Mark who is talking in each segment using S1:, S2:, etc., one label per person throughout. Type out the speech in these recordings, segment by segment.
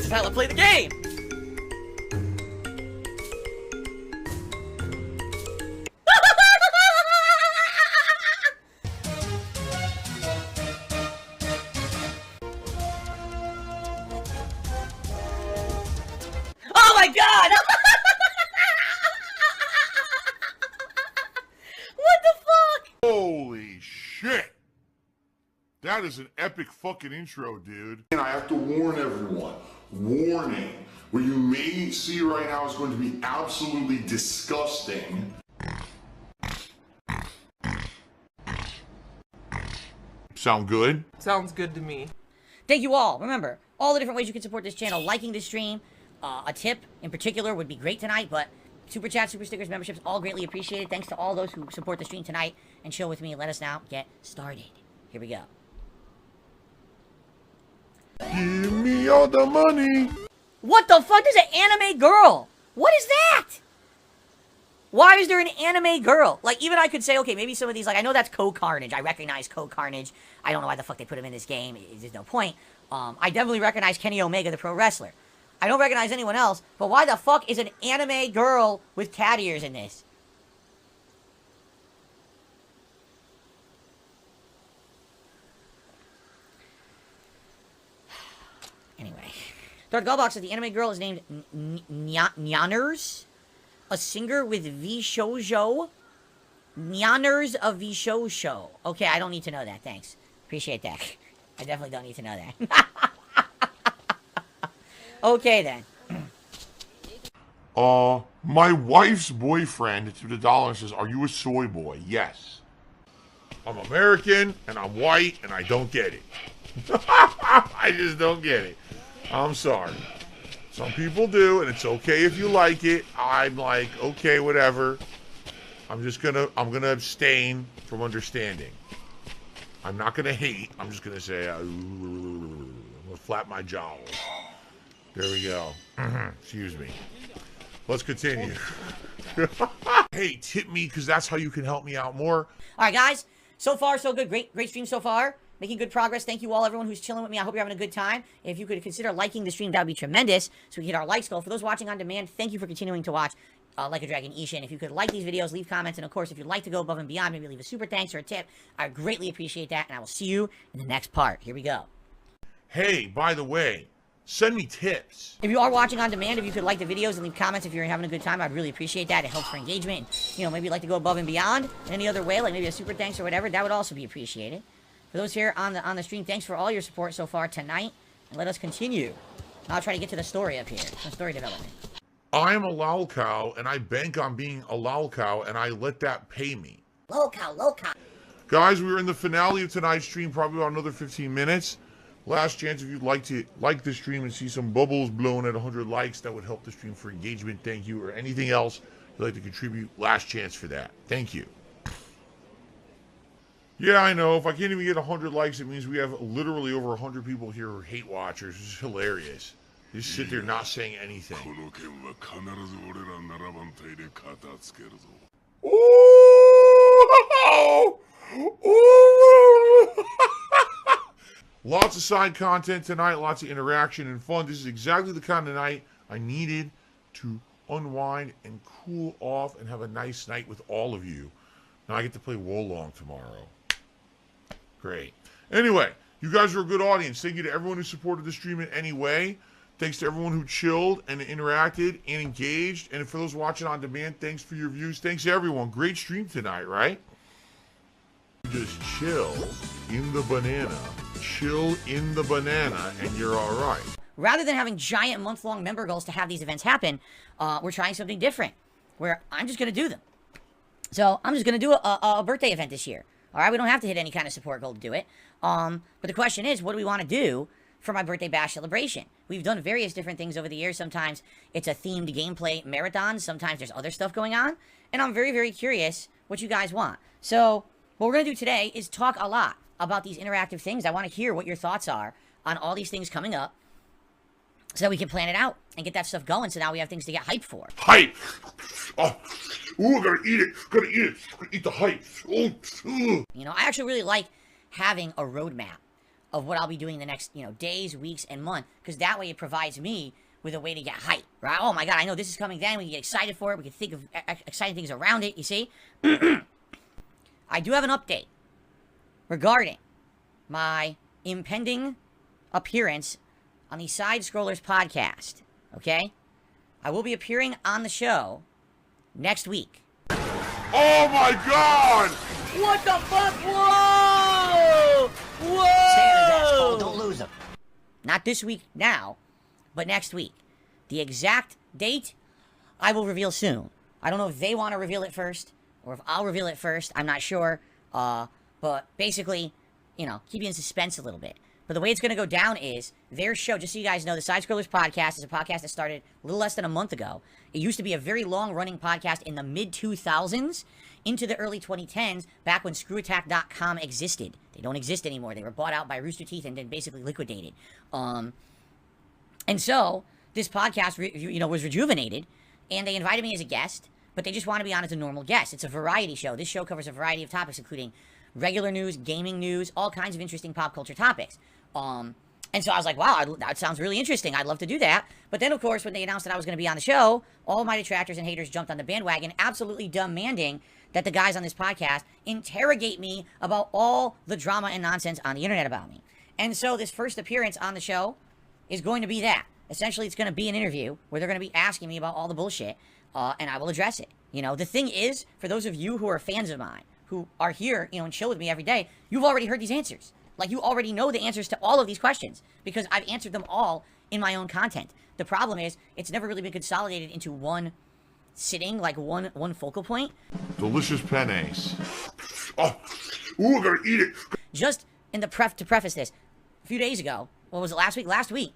S1: is how I play the game! Oh my god! What the fuck?
S2: Holy shit! That is an epic fucking intro, dude. And I have to warn everyone. Warning. What you may see right now is going to be absolutely disgusting. Sound good?
S3: Sounds good to me.
S1: Thank you all. Remember, all the different ways you can support this channel. Liking this stream, a tip in particular would be great tonight, but super chats, super stickers, memberships, all greatly appreciated. Thanks to all those who support the stream tonight and chill with me. Let us now get started. Here we go.
S2: Give me all the money.
S1: What the fuck? There's an anime girl. What is that? Why is there an anime girl? Like, even I could say, okay, maybe some of these, like, I know that's Co-Carnage. I recognize Co-Carnage. I don't know why the fuck they put him in this game. There's no point. I definitely recognize Kenny Omega, the pro wrestler. I don't recognize anyone else, but why the fuck is an anime girl with cat ears in this? Anyway. Darth Gullbox says the anime girl is named Nyaners, a singer with V-Shoujo. Nyaners of V-Shoujo. Okay, I don't need to know that, thanks. Appreciate that. I definitely don't need to know that. Okay, then.
S2: My wife's boyfriend, to the dollar, says, are you a soy boy? Yes. I'm American, and I'm white, and I don't get it. I just don't get it. I'm sorry. Some people do, and it's okay if you like it. I'm like, okay, whatever. I'm gonna abstain from understanding. I'm not gonna hate. I'm just gonna say, I'm gonna flap my jowls. There we go. Excuse me. Let's continue. Hey, tip me, because that's how you can help me out more.
S1: All right, guys. So far, so good. Great stream so far. Making good progress. Thank you all, everyone who's chilling with me. I hope you're having a good time. If you could consider liking the stream, that would be tremendous. So we can hit our likes goal. For those watching on demand, thank you for continuing to watch Like a Dragon Ishin. If you could like these videos, leave comments. And, of course, if you'd like to go above and beyond, maybe leave a super thanks or a tip. I greatly appreciate that. And I will see you in the next part. Here we go.
S2: Hey, by the way, send me tips.
S1: If you are watching on demand, if you could like the videos and leave comments if you're having a good time, I'd really appreciate that. It helps for engagement. You know, maybe you'd like to go above and beyond in any other way, like maybe a super thanks or whatever. That would also be appreciated. For those here on the stream, thanks for all your support so far tonight. And let us continue. I'll try to get to the story up here. Some story development.
S2: I'm a lol cow, and I bank on being a lol cow, and I let that pay me.
S1: Lol cow, lol cow.
S2: Guys, we're in the finale of tonight's stream, probably about another 15 minutes. Last chance if you'd like to like the stream and see some bubbles blown at 100 likes, that would help the stream for engagement. Thank you. Or anything else you'd like to contribute, last chance for that. Thank you. Yeah, I know. If I can't even get 100 likes, it means we have literally over 100 people here who are hate watchers. It's hilarious. They just sit there not saying anything. Ooh! Ooh! Lots of side content tonight, lots of interaction and fun. This is exactly the kind of night I needed to unwind and cool off and have a nice night with all of you. Now I get to play Wolong tomorrow. Great. Anyway, you guys are a good audience. Thank you to everyone who supported the stream in any way. Thanks to everyone who chilled and interacted and engaged. And for those watching on demand, thanks for your views. Thanks to everyone. Great stream tonight, right? Just chill in the banana. Chill in the banana and you're all right.
S1: Rather than having giant month-long member goals to have these events happen, we're trying something different where I'm just going to do them. So I'm just going to do a birthday event this year. All right, we don't have to hit any kind of support goal to do it. But the question is, what do we want to do for my birthday bash celebration? We've done various different things over the years. Sometimes it's a themed gameplay marathon. Sometimes there's other stuff going on. And I'm very, very curious what you guys want. So what we're going to do today is talk a lot about these interactive things. I want to hear what your thoughts are on all these things coming up so that we can plan it out and get that stuff going. So now we have things to get hyped for.
S2: Hype! Oh, ooh, gotta eat it. Gotta eat it. Gotta eat the hype. Ooh, ooh.
S1: You know, I actually really like having a roadmap of what I'll be doing the next, days, weeks, and month, because that way it provides me with a way to get hype, right? Oh my God, I know this is coming then. We can get excited for it. We can think of exciting things around it, you see? I do have an update regarding my impending appearance on the Side Scrollers podcast, okay? I will be appearing on the show next week.
S2: Oh my God!
S1: What the fuck? Whoa! Whoa!
S3: Stay on his ass, Cole. Don't lose him.
S1: Not this week now, but next week. The exact date, I will reveal soon. I don't know if they want to reveal it first, or if I'll reveal it first. I'm not sure. But basically, keep you in suspense a little bit. But the way it's going to go down is their show, just so you guys know, the Side Scrollers podcast is a podcast that started a little less than a month ago. It used to be a very long-running podcast in the mid-2000s into the early 2010s, back when ScrewAttack.com existed. They don't exist anymore. They were bought out by Rooster Teeth and then basically liquidated. And so this podcast, was rejuvenated, and they invited me as a guest, but they just want to be on as a normal guest. It's a variety show. This show covers a variety of topics, including regular news, gaming news, all kinds of interesting pop culture topics. And so I was like, wow, that sounds really interesting. I'd love to do that. But then, of course, when they announced that I was going to be on the show, all my detractors and haters jumped on the bandwagon, absolutely demanding that the guys on this podcast interrogate me about all the drama and nonsense on the internet about me. And so this first appearance on the show is going to be that. Essentially, it's going to be an interview where they're going to be asking me about all the bullshit, and I will address it. The thing is, for those of you who are fans of mine, who are here, and chill with me every day, you've already heard these answers. Like, you already know the answers to all of these questions, because I've answered them all in my own content. The problem is, it's never really been consolidated into one sitting, like one focal point.
S2: Delicious pennies. Oh, ooh, I'm gonna eat it.
S1: Just in the to preface this, a few days ago, what was it, last week? Last week,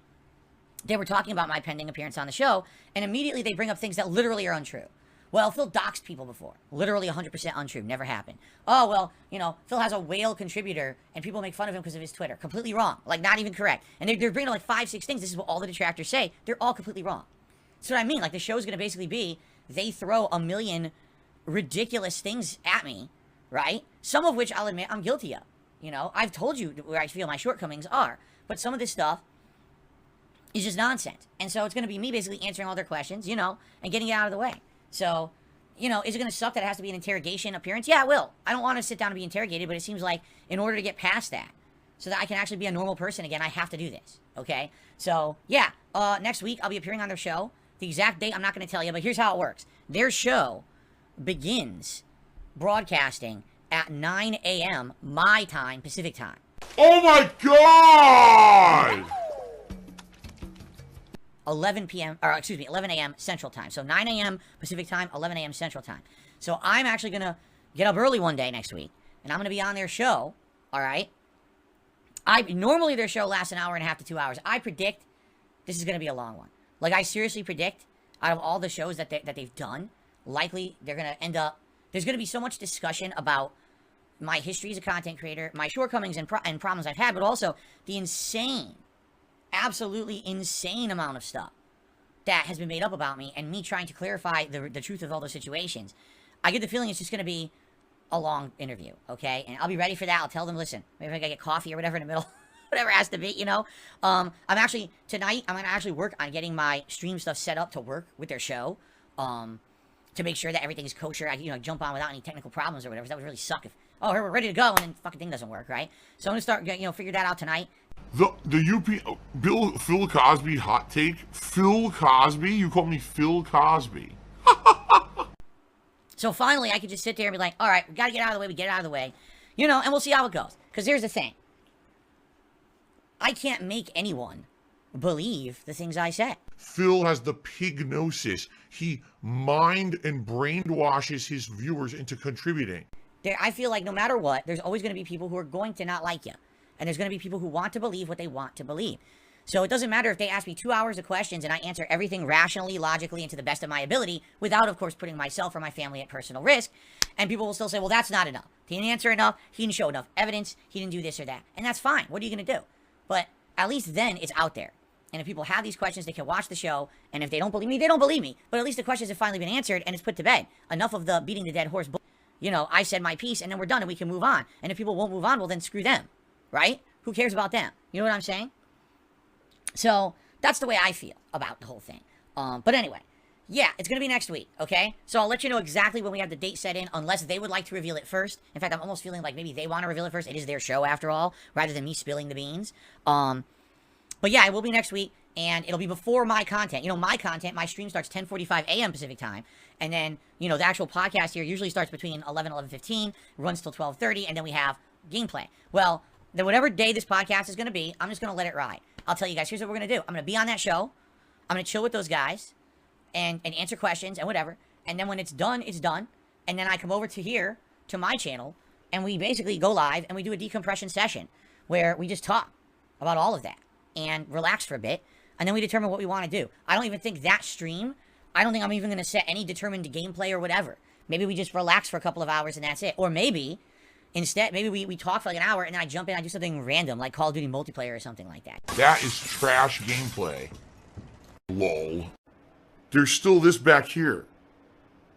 S1: they were talking about my pending appearance on the show, and immediately they bring up things that literally are untrue. Well, Phil doxed people before. Literally 100% untrue. Never happened. Oh, well, Phil has a whale contributor, and people make fun of him because of his Twitter. Completely wrong. Like, not even correct. And they're bringing up like 5, 6 things. This is what all the detractors say. They're all completely wrong. That's what I mean. Like, the show's going to basically be, they throw a million ridiculous things at me, right? Some of which I'll admit I'm guilty of. I've told you where I feel my shortcomings are. But some of this stuff is just nonsense. And so it's going to be me basically answering all their questions, and getting it out of the way. So, is it going to suck that it has to be an interrogation appearance? Yeah, it will. I don't want to sit down and be interrogated, but it seems like in order to get past that, so that I can actually be a normal person again, I have to do this, okay? So, yeah, next week I'll be appearing on their show. The exact date I'm not going to tell you, but here's how it works. Their show begins broadcasting at 9 a.m. my time, Pacific time.
S2: Oh my God!
S1: 11 a.m. Central Time. So 9 a.m. Pacific Time, 11 a.m. Central Time. So I'm actually going to get up early one day next week, and I'm going to be on their show, all right? Normally their show lasts an hour and a half to 2 hours. I predict this is going to be a long one. Like, I seriously predict, out of all the shows that they've done, likely they're going to end up, there's going to be so much discussion about my history as a content creator, my shortcomings and problems I've had, but also the absolutely insane amount of stuff that has been made up about me, and me trying to clarify the truth of all those situations. I get the feeling it's just going to be a long interview, okay? And I'll be ready for that. I'll tell them, listen, maybe I gotta get coffee or whatever in the middle, whatever it has to be, I'm actually, tonight, I'm going to actually work on getting my stream stuff set up to work with their show, to make sure that everything is kosher. I jump on without any technical problems or whatever. That would really suck if, oh, here, we're ready to go, and then fucking thing doesn't work, right? So I'm going to start, figure that out tonight.
S2: Phil Cosby hot take. Phil Cosby? You call me Phil Cosby.
S1: So finally, I could just sit there and be like, all right, we got to get out of the way. We get out of the way. And we'll see how it goes. Because here's the thing. I can't make anyone believe the things I say.
S2: Phil has the pignosis. He mind and brainwashes his viewers into contributing.
S1: I feel like no matter what, there's always going to be people who are going to not like you. And there's going to be people who want to believe what they want to believe. So it doesn't matter if they ask me 2 hours of questions and I answer everything rationally, logically, and to the best of my ability, without, of course, putting myself or my family at personal risk. And people will still say, well, that's not enough. He didn't answer enough. He didn't show enough evidence. He didn't do this or that. And that's fine. What are you going to do? But at least then it's out there. And if people have these questions, they can watch the show. And if they don't believe me, they don't believe me. But at least the questions have finally been answered and it's put to bed. Enough of the beating the dead horse. I said my piece and then we're done and we can move on. And if people won't move on, well, then screw them. Right? Who cares about them? You know what I'm saying? So that's the way I feel about the whole thing. But anyway, yeah, it's going to be next week, okay? So I'll let you know exactly when we have the date set in, unless they would like to reveal it first. In fact, I'm almost feeling like maybe they want to reveal it first. It is their show, after all, rather than me spilling the beans. But yeah, it will be next week, and it'll be before my content. You know, my content, my stream starts 10:45 a.m. Pacific time, and then, you know, the actual podcast here usually starts between 11 and 11:15, runs till 12:30, and then we have gameplay. Well, then whatever day this podcast is going to be, I'm just going to let it ride. I'll tell you guys, here's what we're going to do. I'm going to be on that show. I'm going to chill with those guys and answer questions and whatever. And then when it's done, it's done. And then I come over to here, to my channel, and we basically go live and we do a decompression session where we just talk about all of that and relax for a bit. And then we determine what we want to do. I don't even think that stream, I don't think I'm even going to set any determined gameplay or whatever. Maybe we just relax for a couple of hours and that's it. Or maybe, instead, maybe we talk for like an hour and then I jump in, I do something random, like Call of Duty multiplayer or something like that.
S2: That is trash gameplay. Lol. There's still this back here.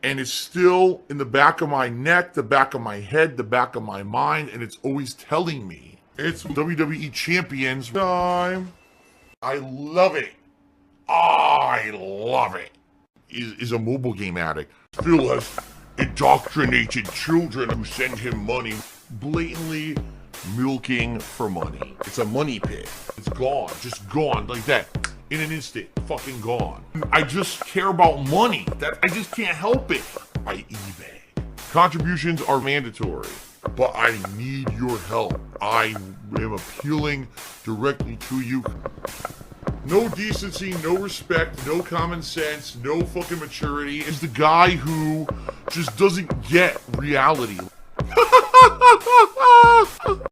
S2: And it's still in the back of my neck, the back of my head, the back of my mind, and it's always telling me. It's WWE Champions time. I love it. I love it. Is a mobile game addict. Phil has indoctrinated children who send him money, blatantly milking for money. It's a money pit. It's gone, just gone like that. In an instant, fucking gone. I just care about money. That I just can't help it. I eBay. Contributions are mandatory, but I need your help. I am appealing directly to you. No decency, no respect, no common sense, no fucking maturity. Is the guy who just doesn't get reality.